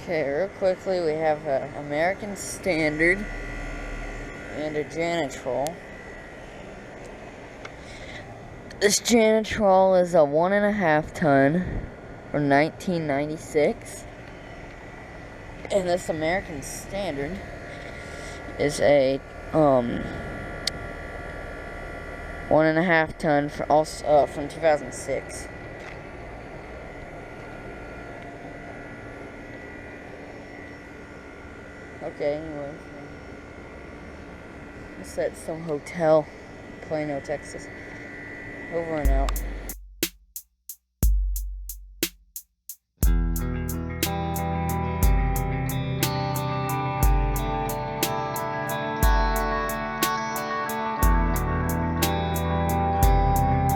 Okay, real quickly, we have an American Standard and a Janitrol. This Janitrol is a 1.5 ton from 1996. And this American Standard is a 1.5 ton for also from 2006. Okay, anyway, it's at some hotel, Plano, Texas. Over and out.